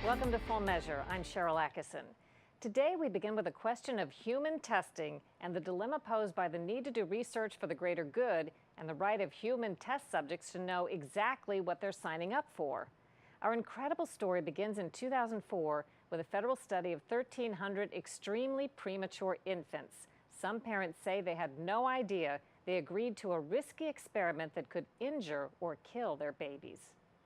Welcome to Full Measure. I'm Sharyl Attkisson. Today we begin with a question of human testing and the dilemma posed by the need to do research for the greater good and the right of human test subjects to know exactly what they're signing up for. Our incredible story begins in 2004 with a federal study of 1,300 extremely premature infants. Some parents say they had no idea they agreed to a risky experiment that could injure or kill their babies.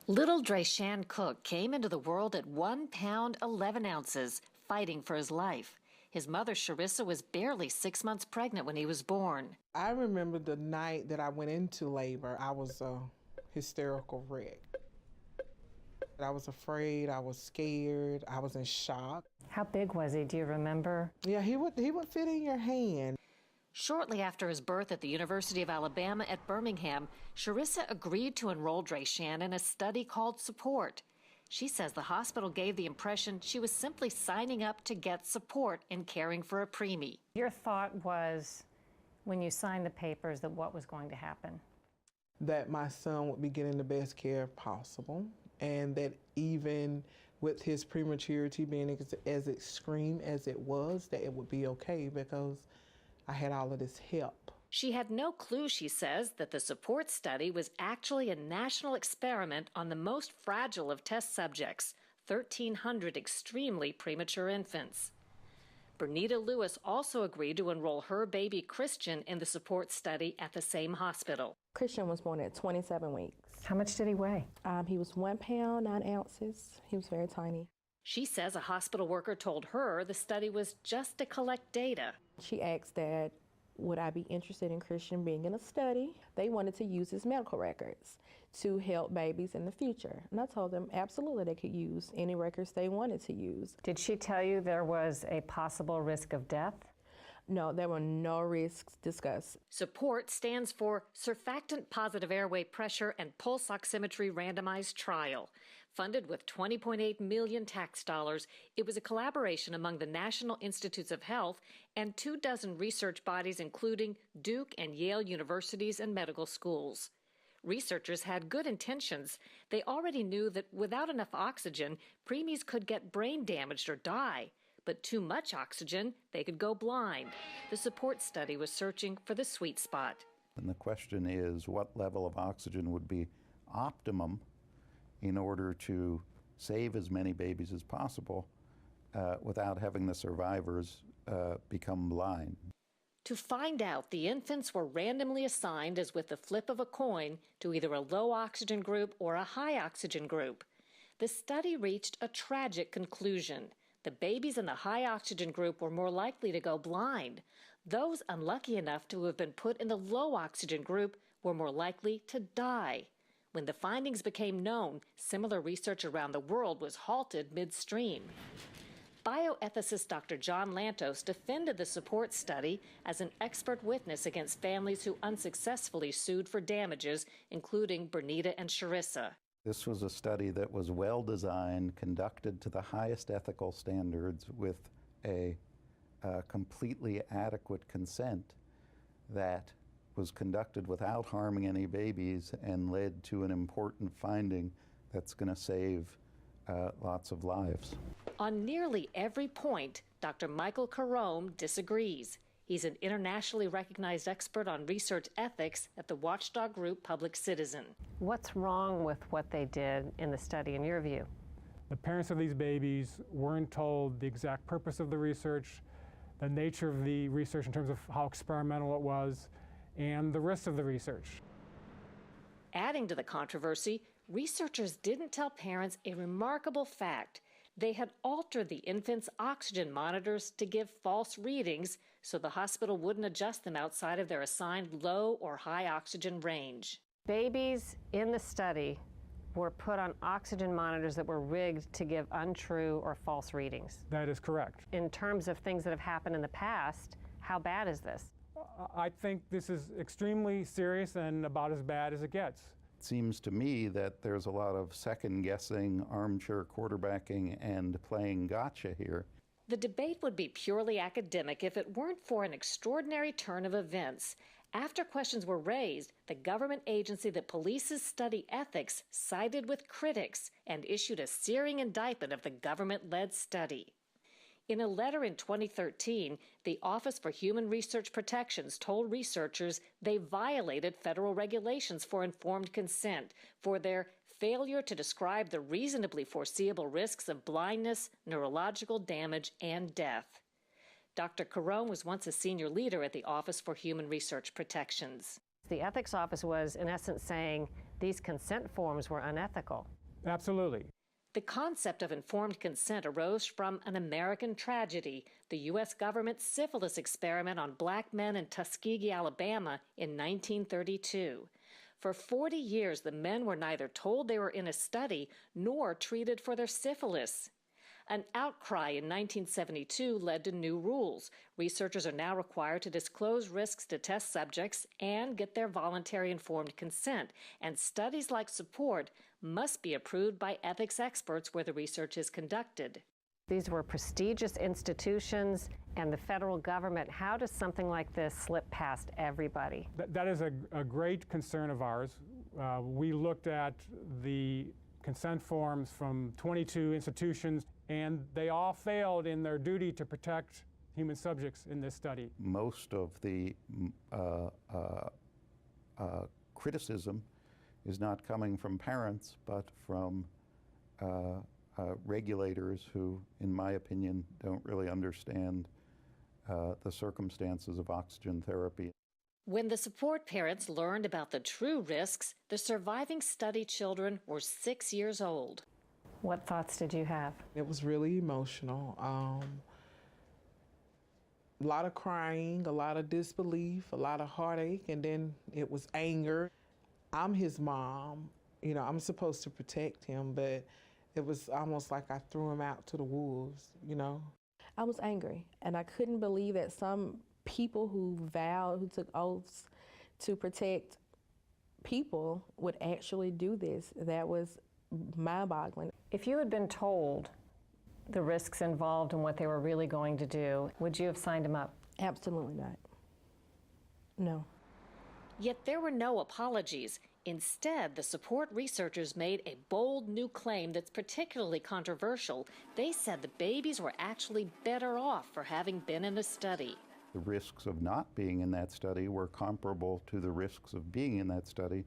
Little Drayshan Cook came into the world at 1 pound 11 ounces, fighting for his life. His mother, Charissa, was barely 6 months pregnant when he was born. I remember the night that I went into labor, I was a hysterical wreck. I was afraid, I was scared, I was in shock. How big was he? Do you remember? Yeah, he would fit in your hand. Shortly after his birth at the University of Alabama at Birmingham, Charissa agreed to enroll Drayshan in a study called Support. She says the hospital gave the impression she was simply signing up to get support in caring for a preemie. Your thought was, when you signed the papers, that what was going to happen? That my son would be getting the best care possible, and that even with his prematurity being as extreme as it was, that it would be okay because I had all of this help. She had no clue, she says, that the Support study was actually a national experiment on the most fragile of test subjects, 1,300 extremely premature infants. Bernita Lewis also agreed to enroll her baby Christian in the Support study at the same hospital. Christian was born at 27 weeks. How much did he weigh? He was 1 pound, 9 ounces. He was very tiny. She says a hospital worker told her the study was just to collect data. She asked that, would I be interested in Christian being in a study? They wanted to use his medical records to help babies in the future. And I told them absolutely they could use any records they wanted to use. Did she tell you there was a possible risk of death? No, there were no risks discussed. Support stands for Surfactant Positive Airway Pressure and Pulse Oximetry Randomized Trial. Funded with $20.8 million tax dollars, it was a collaboration among the National Institutes of Health and 24 research bodies, including Duke and Yale universities and medical schools. Researchers had good intentions. They already knew that without enough oxygen, preemies could get brain damaged or die. But too much oxygen, they could go blind. The Support study was searching for the sweet spot. And the question is, what level of oxygen would be optimum in order to save as many babies as possible without having the survivors become blind? To find out, the infants were randomly assigned, as with the flip of a coin, to either a low oxygen group or a high oxygen group. The study reached a tragic conclusion. The babies in the high oxygen group were more likely to go blind. Those unlucky enough to have been put in the low oxygen group were more likely to die. When the findings became known, similar research around the world was halted midstream. Bioethicist Dr. John Lantos defended the Support study as an expert witness against families who unsuccessfully sued for damages, including Bernita and Charissa. This was a study that was well designed, conducted to the highest ethical standards with a completely adequate consent that was conducted without harming any babies and led to an important finding that's going to save lots of lives. On nearly every point, Dr. Michael Carome disagrees. He's an internationally recognized expert on research ethics at the watchdog group Public Citizen. What's wrong with what they did in the study, in your view? The parents of these babies weren't told the exact purpose of the research, the nature of the research in terms of how experimental it was, and the risks of the research. Adding to the controversy, researchers didn't tell parents a remarkable fact. They had altered the infants' oxygen monitors to give false readings so the hospital wouldn't adjust them outside of their assigned low or high oxygen range. Babies in the study were put on oxygen monitors that were rigged to give untrue or false readings. That is correct. In terms of things that have happened in the past, how bad is this? I think this is extremely serious and about as bad as it gets. It seems to me that there's a lot of second-guessing, armchair quarterbacking, and playing gotcha here. The debate would be purely academic if it weren't for an extraordinary turn of events. After questions were raised, the government agency that polices study ethics sided with critics and issued a searing indictment of the government-led study. In a letter in 2013, the Office for Human Research Protections told researchers they violated federal regulations for informed consent for their failure to describe the reasonably foreseeable risks of blindness, neurological damage, and death. Dr. Carone was once a senior leader at the Office for Human Research Protections. The ethics office was, in essence, saying these consent forms were unethical. Absolutely. The concept of informed consent arose from an American tragedy, the U.S. government's syphilis experiment on black men in Tuskegee, Alabama in 1932. For 40 years, the men were neither told they were in a study nor treated for their syphilis. An outcry in 1972 led to new rules. Researchers are now required to disclose risks to test subjects and get their voluntary informed consent. And studies like Support must be approved by ethics experts where the research is conducted. These were prestigious institutions and the federal government. How does something like this slip past everybody? That is a great concern of ours. We looked at the consent forms from 22 institutions, and they all failed in their duty to protect human subjects in this study. Most of the criticism is not coming from parents, but from regulators who, in my opinion, don't really understand the circumstances of oxygen therapy. When the Support parents learned about the true risks, the surviving study children were 6 years old. What thoughts did you have? It was really emotional. A lot of crying, a lot of disbelief, a lot of heartache, and then it was anger. I'm his mom. You know, I'm supposed to protect him, but it was almost like I threw him out to the wolves, you know? I was angry, and I couldn't believe that some people who took oaths to protect people would actually do this. That was mind-boggling. If you had been told the risks involved and what they were really going to do, would you have signed him up? Absolutely not. No. Yet there were no apologies. Instead, the Support researchers made a bold new claim that's particularly controversial. They said the babies were actually better off for having been in a study. The risks of not being in that study were comparable to the risks of being in that study,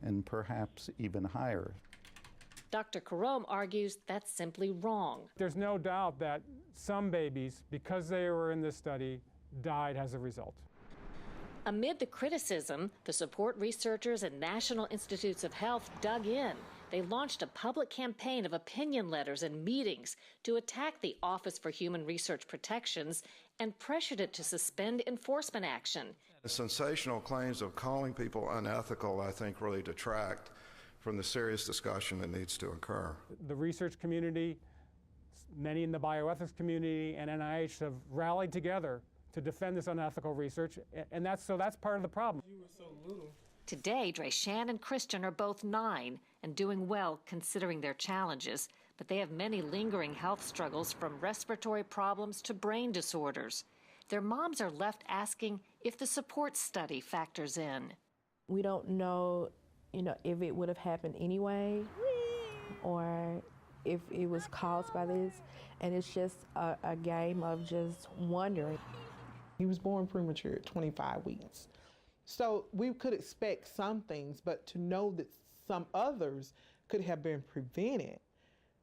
and perhaps even higher. Dr. Carone argues that's simply wrong. There's no doubt that some babies, because they were in this study, died as a result. Amid the criticism, the Support researchers and National Institutes of Health dug in. They launched a public campaign of opinion letters and meetings to attack the Office for Human Research Protections and pressured it to suspend enforcement action. The sensational claims of calling people unethical, I think, really detract from the serious discussion that needs to occur. The research community, many in the bioethics community, and NIH have rallied together to defend this unethical research, and that's part of the problem. You were so little. Today, Drayshan and Christian are both 9 and doing well considering their challenges, but they have many lingering health struggles from respiratory problems to brain disorders. Their moms are left asking if the Support study factors in. We don't know, if it would have happened anyway or if it was caused by this, and it's just a game of just wondering. He was born premature at 25 weeks. So we could expect some things, but to know that some others could have been prevented,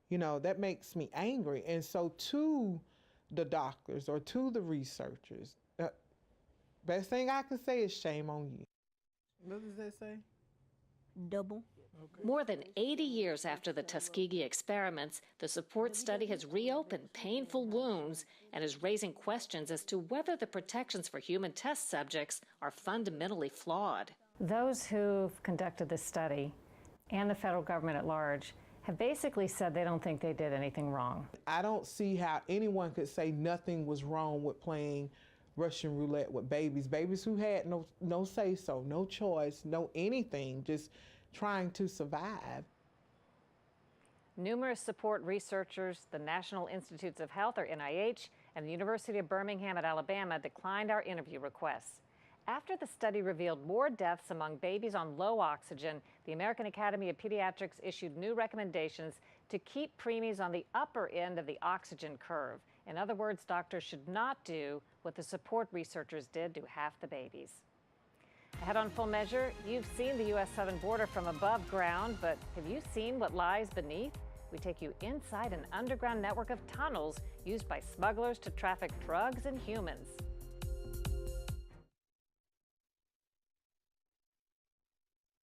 that makes me angry. And so to the doctors or to the researchers, best thing I can say is shame on you. What does that say? Double. Okay. More than 80 years after the Tuskegee experiments, the Support study has reopened painful wounds and is raising questions as to whether the protections for human test subjects are fundamentally flawed. Those who've conducted this study and the federal government at large have basically said they don't think they did anything wrong. I don't see how anyone could say nothing was wrong with playing Russian roulette with babies who had no say-so, no choice, no anything, just trying to survive. Numerous Support researchers, the National Institutes of Health, or NIH, and the University of Birmingham at Alabama declined our interview requests. After the study revealed more deaths among babies on low oxygen, the American Academy of Pediatrics issued new recommendations to keep preemies on the upper end of the oxygen curve. In other words, doctors should not do what the support researchers did to half the babies. Ahead on Full Measure, you've seen the U.S. southern border from above ground, but have you seen what lies beneath? We take you inside an underground network of tunnels used by smugglers to traffic drugs and humans.